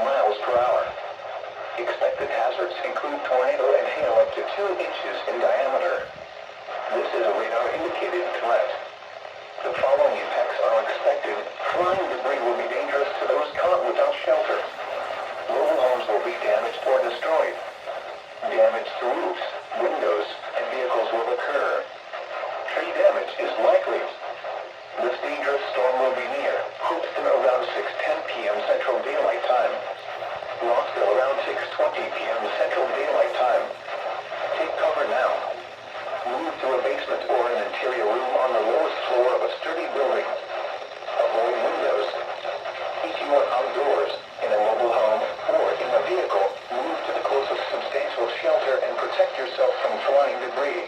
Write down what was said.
miles per hour. Expected hazards include tornado and hail up to 2 inches in diameter. This is a radar-indicated threat. The following effects are expected. Flying debris will be dangerous to those caught without shelter. Mobile homes will be damaged or destroyed. Damage to roofs, windows, and vehicles will occur. Tree damage is likely. This dangerous storm will be near Houston around 6:10 p.m. Central Daylight Time. Rockville around 6:20 p.m. Central Daylight Time. Take cover now. Move to a basement or an interior room on the lowest floor of a sturdy building. Avoid windows. If you are outdoors, in a mobile home, or in a vehicle, move to the closest substantial shelter and protect yourself from flying debris.